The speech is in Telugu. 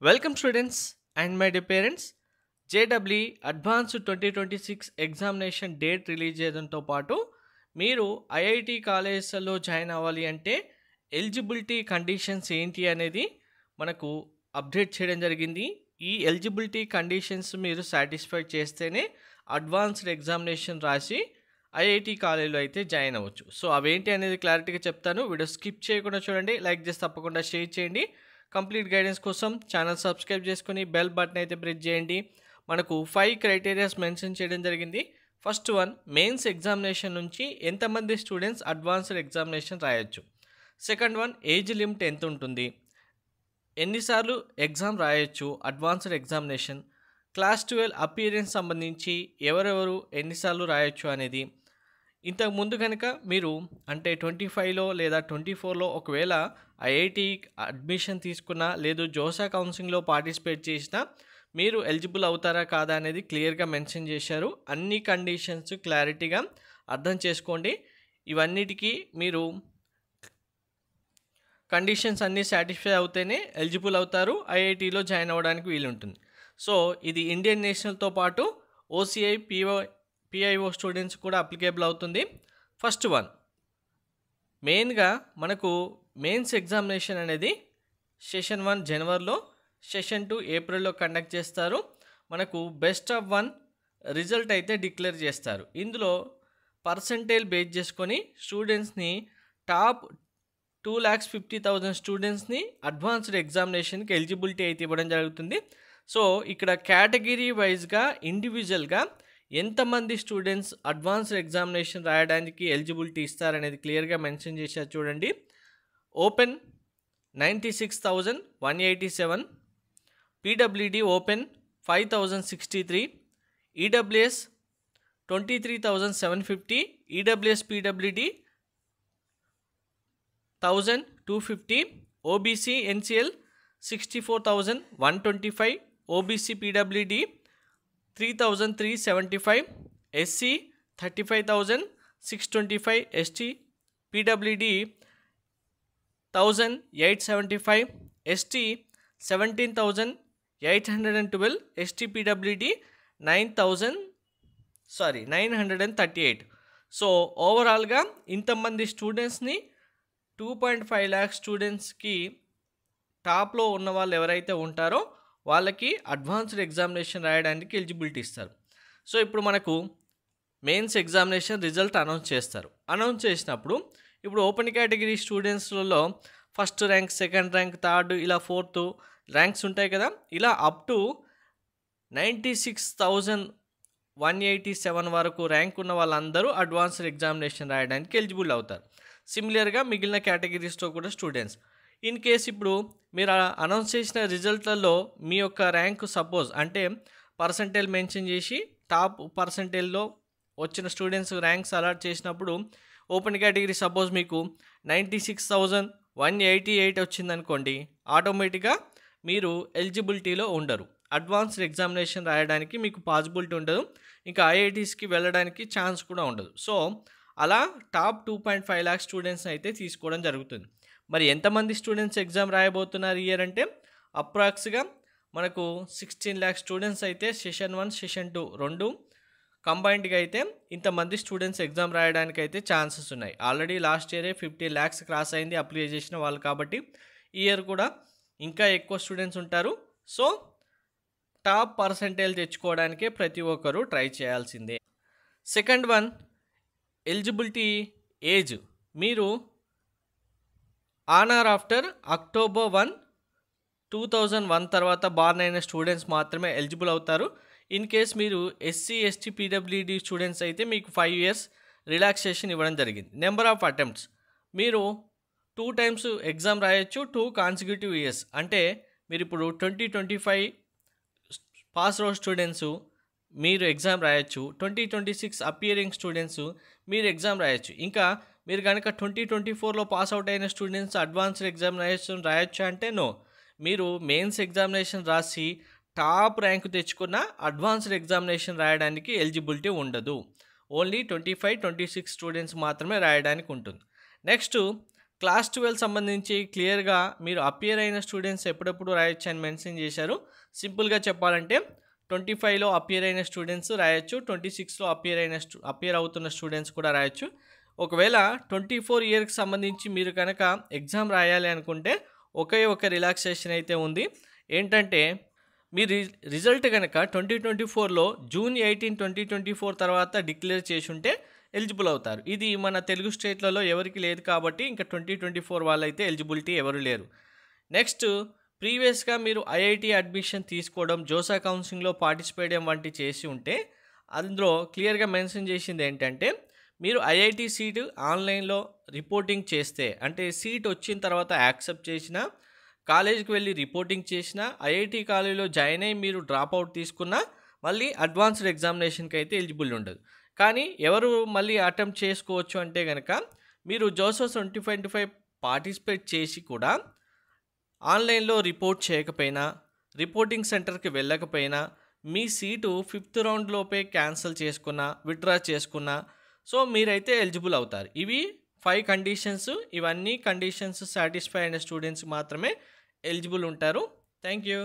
Welcome students and my dear parents. JEE advance 2026 examination date release చేయడంతో పాటు మీరు ఐఐటి కాలేజెస్లో జాయిన్ అవ్వాలి అంటే ఎలిజిబిలిటీ కండిషన్స్ ఏంటి అనేది మనకు అప్డేట్ చేయడం జరిగింది. ఈ ఎలిజిబిలిటీ కండిషన్స్ మీరు సాటిస్ఫై చేస్తేనే అడ్వాన్స్డ్ ఎగ్జామినేషన్ రాసి ఐఐటి కాలేజీలో అయితే జాయిన్ అవ్వచ్చు. సో అవేంటి అనేది క్లారిటీగా చెప్తాను. వీడియో స్కిప్ చేయకుండా చూడండి, లైక్ చేసి తప్పకుండా షేర్ చేయండి. కంప్లీట్ గైడెన్స్ కోసం ఛానల్ సబ్స్క్రైబ్ చేసుకొని బెల్ బటన్ అయితే ప్రెస్ చేయండి. మనకు 5 క్రైటీరియాస్ మెన్షన్ చేయడం జరిగింది. ఫస్ట్ వన్, మెయిన్స్ ఎగ్జామినేషన్ నుంచి ఎంతమంది స్టూడెంట్స్ అడ్వాన్స్డ్ ఎగ్జామినేషన్ రాయొచ్చు. సెకండ్ వన్, ఏజ్ లిమిట్ ఎంత ఉంటుంది, ఎన్నిసార్లు ఎగ్జామ్ రాయొచ్చు అడ్వాన్స్డ్ ఎగ్జామినేషన్, క్లాస్ 12 అపియరెన్స్ సంబంధించి ఎవరెవరు ఎన్నిసార్లు రాయొచ్చు అనేది. ఇంతకు ముందు కనుక మీరు అంటే 25లో లేదా 24లో ఒకవేళ ఐఐటి అడ్మిషన్ తీసుకున్నా లేదు జోసా కౌన్సిలింగ్లో పార్టిసిపేట్ చేసినా మీరు ఎలిజిబుల్ అవుతారా కాదా అనేది క్లియర్గా మెన్షన్ చేశారు. అన్ని కండిషన్స్ క్లారిటీగా అర్థం చేసుకోండి. ఇవన్నిటికీ మీరు కండిషన్స్ అన్నీ సాటిస్ఫై అవుతేనే ఎలిజిబుల్ అవుతారు, ఐఐటిలో జాయిన్ అవ్వడానికి వీలుంటుంది. సో ఇది ఇండియన్ నేషనల్తో పాటు ఓసిఐ పిఐఓ స్టూడెంట్స్ కూడా అప్లికేబుల్ అవుతుంది. ఫస్ట్ వన్, మెయిన్గా మనకు మెయిన్స్ ఎగ్జామినేషన్ అనేది సెషన్ 1 జనవరిలో, సెషన్ 2 ఏప్రిల్లో కండక్ట్ చేస్తారు. మనకు బెస్ట్ ఆఫ్ 1 రిజల్ట్ అయితే డిక్లేర్ చేస్తారు. ఇందులో పర్సంటేజ్ బేస్ చేసుకొని స్టూడెంట్స్ని టాప్ 2,50,000 స్టూడెంట్స్ని అడ్వాన్స్డ్ ఎగ్జామినేషన్కి ఎలిజిబిలిటీ అయితే ఇవ్వడం జరుగుతుంది. సో ఇక్కడ కేటగిరీ వైజ్గా ఇండివిజువల్గా ఎంతమంది స్టూడెంట్స్ అడ్వాన్స్డ్ ఎగ్జామినేషన్ రాయడానికి ఎలిజిబిలిటీ ఇస్తారనేది క్లియర్గా మెన్షన్ చేశారు చూడండి. Open 96,187, PWD open 5,063, EWS 23,750, EWS PWD 1,250, OBC NCL 64,125, OBC PWD 3,375, SC 35,625, ST PWD 1,875, ST 17,812, ST PWD 938. So ఓవరాల్గా ఇంతమంది స్టూడెంట్స్ని 2.5 lakh స్టూడెంట్స్కి టాప్లో ఉన్న వాళ్ళు ఎవరైతే ఉంటారో వాళ్ళకి అడ్వాన్స్డ్ ఎగ్జామినేషన్ రాయడానికి ఎలిజిబిలిటీ ఇస్తారు. సో ఇప్పుడు మనకు మెయిన్స్ ఎగ్జామినేషన్ రిజల్ట్ అనౌన్స్ చేస్తారు. అనౌన్స్ చేసినప్పుడు ఇప్పుడు ఓపెన్ కేటగిరీ స్టూడెంట్స్లలో first rank, second rank, third ఇలా 4th ర్యాంక్స్ ఉంటాయి కదా. ఇలా అప్ టు 96,187 వరకు ర్యాంక్ ఉన్న వాళ్ళందరూ అడ్వాన్స్డ్ ఎగ్జామినేషన్ రాయడానికి ఎలిజిబుల్ అవుతారు. సిమిలర్గా మిగిలిన కేటగిరీస్తో కూడా స్టూడెంట్స్. ఇన్ కేస్ ఇప్పుడు మీరు అనౌన్స్ చేసిన రిజల్ట్లలో మీ యొక్క ర్యాంకు సపోజ్ అంటే పర్సంటేజ్ మెన్షన్ చేసి టాప్ పర్సంటేజ్లో వచ్చిన స్టూడెంట్స్ ర్యాంక్స్ అలాట్ చేసినప్పుడు ఓపెన్ కేటగిరీ సపోజ్ మీకు 96,188 వచ్చిందనుకోండి, ఆటోమేటిక్గా మీరు ఎలిజిబిలిటీలో ఉండరు, అడ్వాన్స్డ్ ఎగ్జామినేషన్ రాయడానికి మీకు పాసిబిలిటీ ఉండదు, ఇంకా ఐఐటీస్కి వెళ్ళడానికి ఛాన్స్ కూడా ఉండదు. సో అలా టాప్ 2.5 lakh స్టూడెంట్స్ని అయితే తీసుకోవడం జరుగుతుంది. మరి ఎంతమంది స్టూడెంట్స్ ఎగ్జామ్ రాయబోతున్నారు ఇయర్ అంటే అప్రాక్స్గా మనకు 16 lakh స్టూడెంట్స్ అయితే సెషన్ 1 సెషన్ 2 రెండు కంబైన్డ్గా అయితే ఇంతమంది స్టూడెంట్స్ ఎగ్జామ్ రాయడానికి అయితే ఛాన్సెస్ ఉన్నాయి. ఆల్రెడీ లాస్ట్ ఇయరే 15 lakhs క్రాస్ అయింది అప్లై చేసిన వాళ్ళు, కాబట్టి ఈ ఇయర్ కూడా ఇంకా ఎక్కువ స్టూడెంట్స్ ఉంటారు. సో టాప్ పర్సంటేజ్ తెచ్చుకోవడానికే ప్రతి ఒక్కరూ ట్రై చేయాల్సిందే. Second one, eligibility age. మీరు ఆన్ ఆర్ ఆఫ్టర్ అక్టోబర్ 1, 2001 తర్వాత బార్న్ అయిన స్టూడెంట్స్ మాత్రమే ఎలిజిబుల్ అవుతారు. ఇన్ కేస్ మీరు ఎస్సీ ఎస్టీ పీడబ్ల్యూడి స్టూడెంట్స్ అయితే మీకు 5 years రిలాక్సేషన్ ఇవ్వడం జరిగింది. నెంబర్ ఆఫ్ అటెంప్ట్స్, మీరు 2 times ఎగ్జామ్ రాయొచ్చు 2 consecutive years. అంటే మీరు ఇప్పుడు 2025 పాస్ అవుట్ స్టూడెంట్స్ మీరు ఎగ్జామ్ రాయొచ్చు, 2026 అపియరింగ్ స్టూడెంట్స్ మీరు ఎగ్జామ్ రాయొచ్చు. ఇంకా మీరు కనుక 2024లో పాస్ అవుట్ అయిన స్టూడెంట్స్ అడ్వాన్స్డ్ ఎగ్జామినేషన్ రాయొచ్చు అంటే నో, మీరు మెయిన్స్ ఎగ్జామినేషన్ రాసి టాప్ ర్యాంక్ తెచ్చుకున్న అడ్వాన్స్డ్ ఎగ్జామినేషన్ రాయడానికి ఎలిజిబిలిటీ ఉండదు. ఓన్లీ 25, 26 స్టూడెంట్స్ మాత్రమే రాయడానికి ఉంటుంది. నెక్స్ట్ క్లాస్ 12 సంబంధించి క్లియర్‌గా మీరు అపియర్ అయిన స్టూడెంట్స్ ఎప్పుడెప్పుడు రాయొచ్చు అని మెన్షన్ చేశారు. సింపుల్‌గా చెప్పాలంటే 25లో అపియర్ అయిన స్టూడెంట్స్ రాయొచ్చు. 26లో అపియర్ అవుతున్న స్టూడెంట్స్ కూడా రాయొచ్చు. ఒకవేళ 24 ఇయర్‌కి సంబంధించి మీరు కనుక ఎగ్జామ్ రాయాలి అనుకుంటే ఒకే ఒక రిలాక్సేషన్ అయితే ఉంది. ఏంటంటే మీ రిజల్ట్ గనక 2024లో జూన్ 18, 2024 తర్వాత డిక్లేర్ చేసుంటే ఎలిజిబుల్ అవుతారు. ఇది మన తెలుగు స్టేట్లలో ఎవరికి లేదు కాబట్టి ఇంకా 2024 వాళ్ళైతే ఎలిజిబిలిటీ ఎవరు లేరు. నెక్స్ట్ ప్రీవియస్‌గా మీరు ఐఐటీ అడ్మిషన్ తీసుకోవడం, జోసా కౌన్సిలింగ్‌లో పార్టిసిపేట్ చేయడం వంటి చేసి ఉంటే అందులో క్లియర్‌గా మెన్షన్ చేసింది ఏంటంటే మీరు ఐఐటీ సీటు ఆన్లైన్‌లో రిపోర్టింగ్ చేస్తే అంటే సీట్ వచ్చిన తర్వాత యాక్సెప్ట్ చేసినా కాలేజీకి వెళ్ళి రిపోర్టింగ్ చేసినా ఐఐటీ కాలేజీలో జాయిన్ అయ్యి మీరు డ్రాప్ అవుట్ తీసుకున్నా మళ్ళీ అడ్వాన్స్డ్ ఎగ్జామినేషన్కి అయితే ఎలిజిబుల్ ఉండదు. కానీ ఎవరు మళ్ళీ అటెంప్ట్ చేసుకోవచ్చు అంటే కనుక మీరు జోసా 2025 పార్టిసిపేట్ చేసి కూడా ఆన్లైన్లో రిపోర్ట్ చేయకపోయినా, రిపోర్టింగ్ సెంటర్కి వెళ్ళకపోయినా, మీ సీటు 5th రౌండ్ లోపే క్యాన్సిల్ చేసుకున్నా, విత్డ్రా చేసుకున్నా సో మీరైతే ఎలిజిబుల్ అవుతారు. ఇవి 5 కండిషన్స్. ఇవన్నీ కండిషన్స్ సాటిస్ఫై అయిన స్టూడెంట్స్ మాత్రమే ఎలిజిబుల్ ఉంటారు. Thank you.